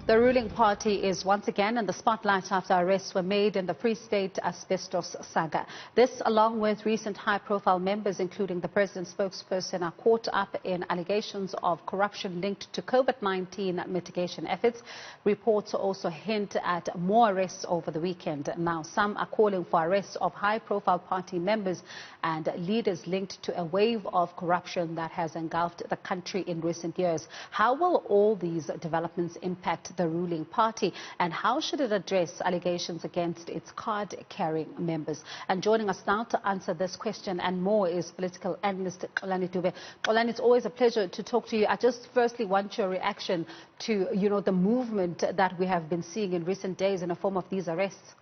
The ruling party is once again in the spotlight after arrests were made in the Free State asbestos saga. This, along with recent high-profile members, including the president's spokesperson, are caught up in allegations of corruption linked to COVID-19 mitigation efforts. Reports also hint at more arrests over the weekend. Now, some are calling for arrests of high-profile party members and leaders linked to a wave of corruption that has engulfed the country in recent years. How will all these developments impact the ruling party, and how should it address allegations against its card-carrying members? And joining us now to answer this question and more is political analyst Xolani Dube. Xolani, it's always a pleasure to talk to you. I just firstly want your reaction to, the movement that we have been seeing in recent days in the form of these arrests.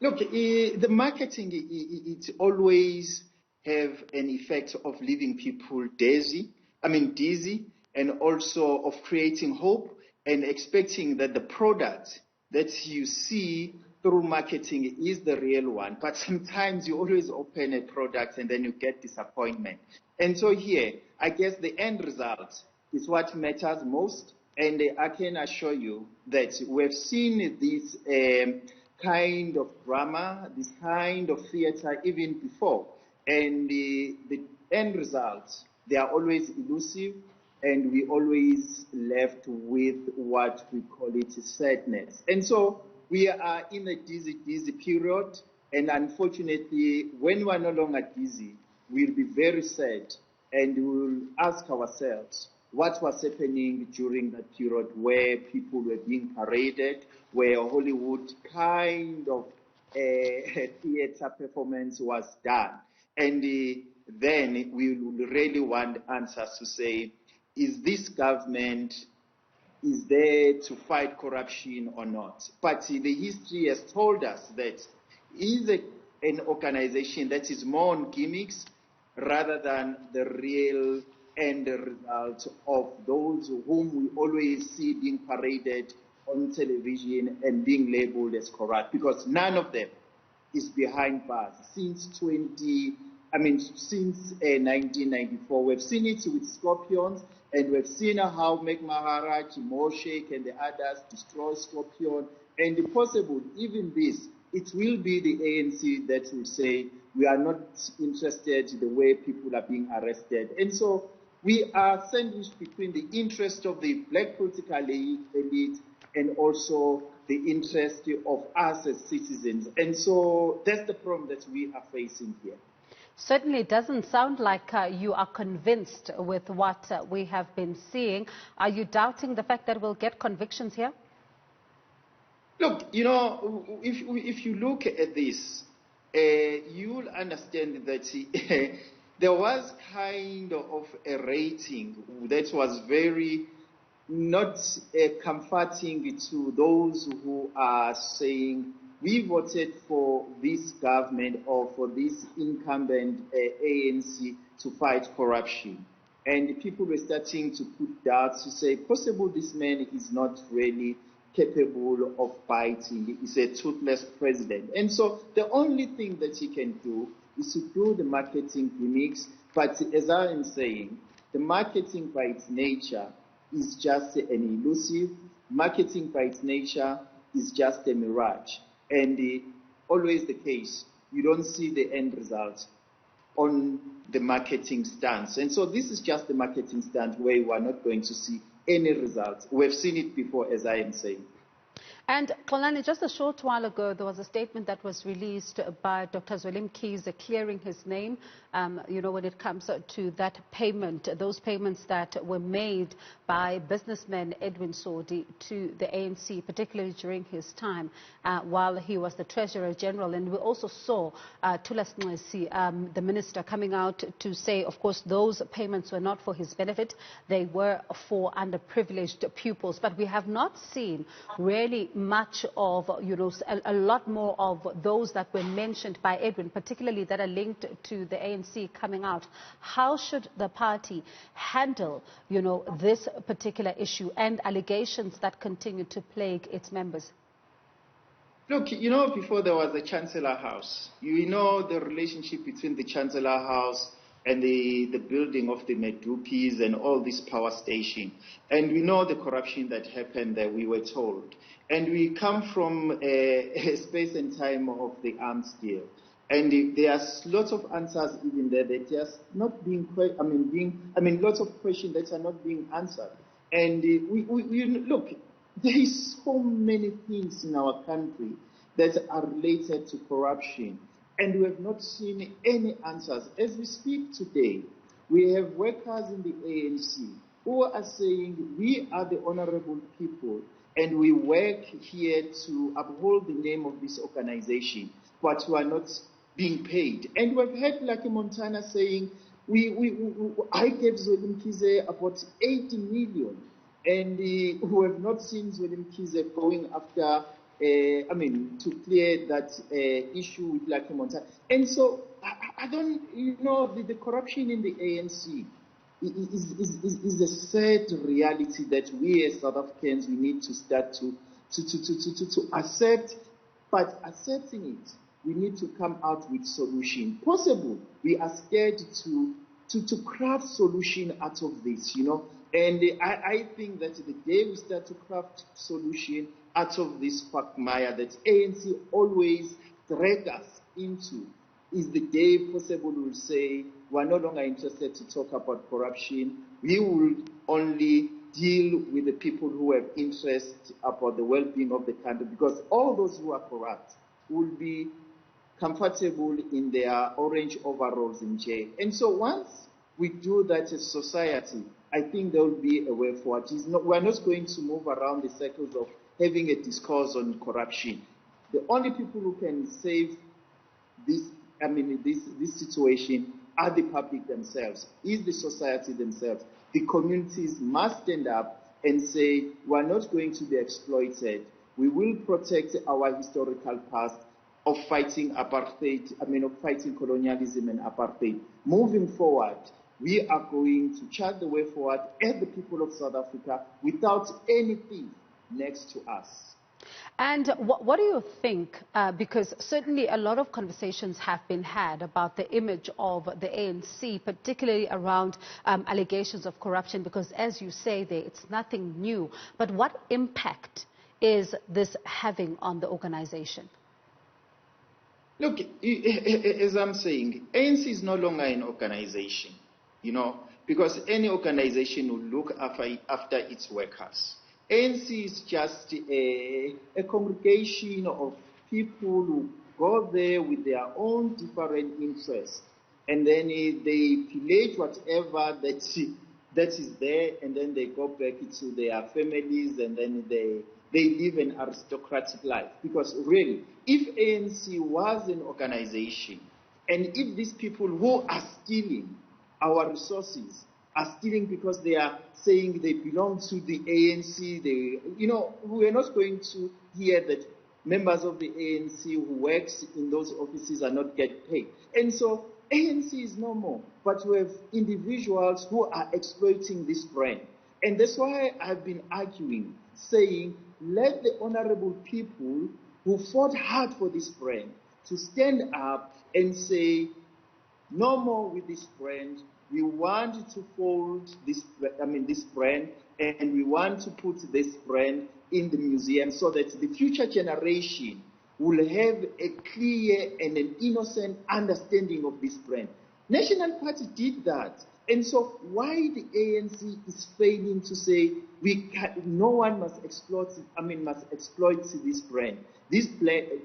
Look, the marketing, it always have an effect of leaving people dizzy, and also of creating hope and expecting that the product that you see through marketing is the real one. But sometimes you always open a product and then you get disappointment. And so here, I guess the end result is what matters most. And I can assure you that we've seen this kind of drama, this kind of theater even before. And the end results, they are always elusive. And we always left with what we call it sadness. And so we are in a dizzy period. And unfortunately, when we are no longer dizzy, we'll be very sad. And we will ask ourselves what was happening during that period where people were being paraded, where Hollywood kind of theater performance was done. And then we will really want answers to say, is this government is there to fight corruption or not? But the history has told us that is an organization that is more on gimmicks rather than the real end result of those whom we always see being paraded on television and being labeled as corrupt, because none of them is behind bars. Since 1994, we've seen it with Scorpions, and we've seen how Meg Maharaj, Moshek, and the others destroy Scorpion. And possible, even this, it will be the ANC that will say, we are not interested in the way people are being arrested. And so we are sandwiched between the interest of the black political elite and also the interest of us as citizens. And so that's the problem that we are facing here. Certainly it doesn't sound like you are convinced with what we have been seeing. Are you doubting the fact that we'll get convictions here? Look, if you look at this, you'll understand that there was kind of a rating that was very not comforting to those who are saying, we voted for this government or for this incumbent ANC to fight corruption. And people were starting to put doubts to say, possible this man is not really capable of fighting. He's a toothless president. And so the only thing that he can do is to do the marketing gimmicks. But as I am saying, the marketing by its nature is just an elusive. Marketing by its nature is just a mirage. And always the case, you don't see the end result on the marketing stance. And so this is just the marketing stance where we are not going to see any results. We've seen it before, as I am saying. And Xolani, just a short while ago, there was a statement that was released by Dr. Zweli Mkhize clearing his name, when it comes to that payment, those payments that were made by businessman Edwin Sodi to the ANC, particularly during his time while he was the Treasurer General. And we also saw Thulas Nxesi, the minister, coming out to say, of course, those payments were not for his benefit. They were for underprivileged pupils. But we have not seen really much of, a lot more of those that were mentioned by Edwin, particularly that are linked to the ANC coming out. How should the party handle, this particular issue and allegations that continue to plague its members? Look, before there was the Chancellor House, the relationship between the Chancellor House and the building of the Medupis and all this power station. And we know the corruption that happened there, we were told. And we come from a space and time of the arms deal. And there are lots of answers even there that just not being, lots of questions that are not being answered. And we look, there is so many things in our country that are related to corruption, and we have not seen any answers. As we speak today, we have workers in the ANC who are saying, we are the honorable people, and we work here to uphold the name of this organization, but we are not being paid. And we've heard Lucky Montana saying, I gave Zweli Mkhize about 80 million, and we have not seen Zweli Mkhize going after, to clear that issue with Lucky Montana. And so, I don't, the corruption in the ANC is a sad reality that we as South Africans, we need to start to accept, but accepting it, we need to come out with solution. Possible, we are scared to craft solution out of this, And I think that the day we start to craft solution out of this quagmire that ANC always drag us into, is the day possible will say, we're no longer interested to talk about corruption. We will only deal with the people who have interest about the well-being of the country, because all those who are corrupt will be comfortable in their orange overalls in jail. And so once we do that as society, I think there will be a way forward. We're not going to move around the circles of having a discourse on corruption. The only people who can save this situation are the public themselves, is the society themselves. The communities must stand up and say, we're not going to be exploited. We will protect our historical past of fighting apartheid, of fighting colonialism and apartheid. Moving forward, we are going to chart the way forward as the people of South Africa without anything next to us. And what do you think, because certainly a lot of conversations have been had about the image of the ANC, particularly around allegations of corruption, because as you say there, it's nothing new. But what impact is this having on the organization? Look, as I'm saying, ANC is no longer an organization, because any organization will look after its workers. ANC is just a congregation of people who go there with their own different interests, and then they pillage whatever that is there, and then they go back to their families, and then they live an aristocratic life. Because really, if ANC was an organization, and if these people who are stealing our resources are stealing because they are saying they belong to the ANC, we are not going to hear that members of the ANC who works in those offices are not get paid. And so ANC is no more, but we have individuals who are exploiting this brand. And that's why I've been arguing, saying, let the honorable people who fought hard for this brand to stand up and say, no more with this brand. We want to fold this brand, and we want to put this brand in the museum so that the future generation will have a clear and an innocent understanding of this brand. National Party did that. And so why the ANC is failing to say no one must exploit this brand. This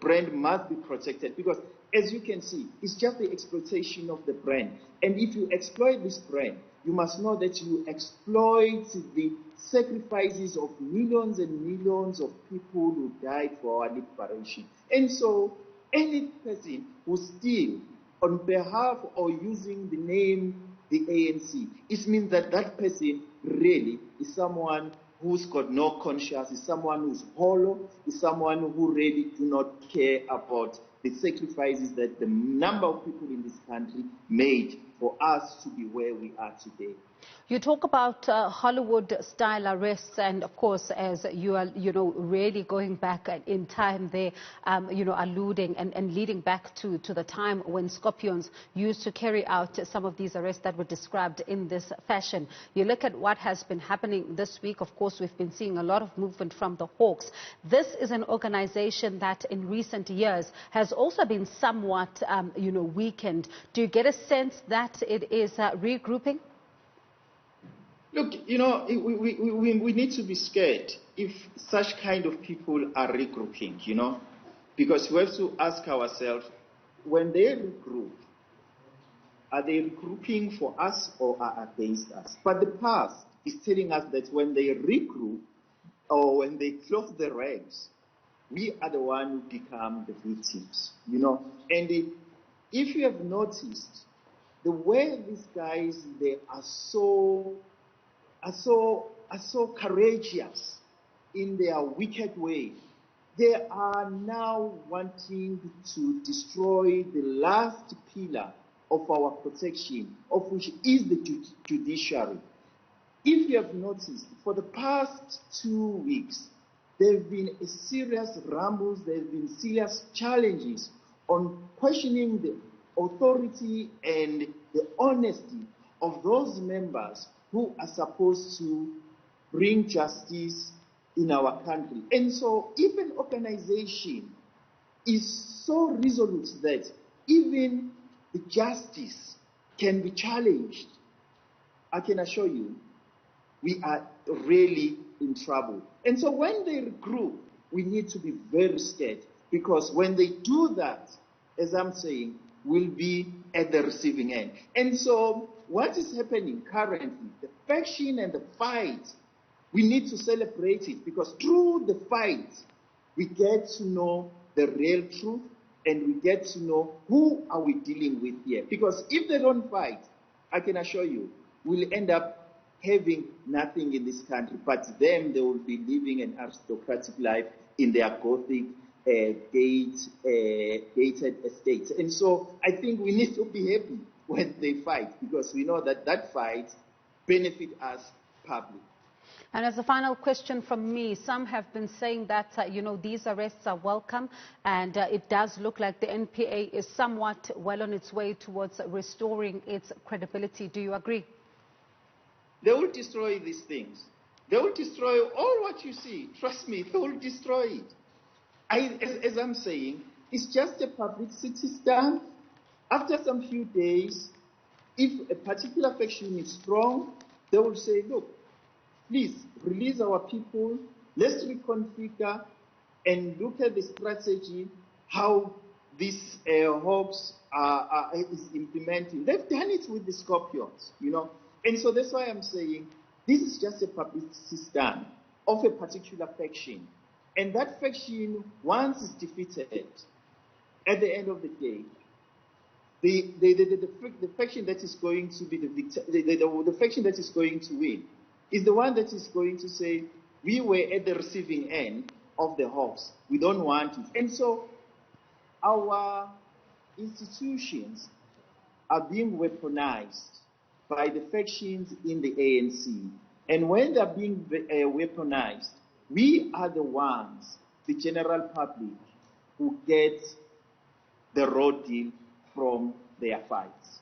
brand must be protected, because as you can see, it's just the exploitation of the brand. And if you exploit this brand, you must know that you exploit the sacrifices of millions and millions of people who died for our liberation. And so any person who steals on behalf or using the name the ANC, it means that that person really is someone who's got no conscience, is someone who's hollow, is someone who really do not care about the sacrifices that the number of people in this country made for us to be where we are today. You talk about Hollywood-style arrests, and of course, as you are, really going back in time there, alluding and leading back to the time when Scorpions used to carry out some of these arrests that were described in this fashion. You look at what has been happening this week. Of course, we've been seeing a lot of movement from the Hawks. This is an organization that in recent years has also been somewhat, weakened. Do you get a sense that it is regrouping? Look, we need to be scared if such kind of people are regrouping, because we have to ask ourselves, when they regroup, are they regrouping for us or are against us? But the past is telling us that when they regroup or when they close the ranks, we are the ones who become the victims, And if you have noticed, the way these guys, they are so courageous in their wicked way. They are now wanting to destroy the last pillar of our protection, of which is the judiciary. If you have noticed, for the past 2 weeks, there have been a serious rumbles, there have been serious challenges on questioning the authority and the honesty of those members who are supposed to bring justice in our country. And so if an organization is so resolute that even the justice can be challenged, I can assure you, we are really in trouble. And so when they regroup, we need to be very scared, because when they do that, as I'm saying, we'll be at the receiving end. And so what is happening currently, the faction and the fight, we need to celebrate it, because through the fight, we get to know the real truth and we get to know who are we dealing with here. Because if they don't fight, I can assure you, we'll end up having nothing in this country, but them, they will be living an aristocratic life in their Gothic gated estates. And so I think we need to be happy when they fight, because we know that that fight benefit us public. And as a final question from me, some have been saying that, these arrests are welcome, and it does look like the NPA is somewhat well on its way towards restoring its credibility. Do you agree? They will destroy these things. They will destroy all what you see. Trust me, they will destroy it. As I'm saying, it's just a publicity stunt. After some few days, if a particular faction is strong, they will say, look, please release our people, let's reconfigure and look at the strategy, how this hawks is implementing. They've done it with the Scorpions, And so that's why I'm saying this is just a publicity stunt of a particular faction. And that faction, once it's defeated, at the end of the day, the faction that is going to be the victor, the faction that is going to win, is the one that is going to say, we were at the receiving end of the hawks. We don't want it. And so our institutions are being weaponized by the factions in the ANC. And when they're being weaponized, we are the ones, the general public, who get the raw deal from their fights.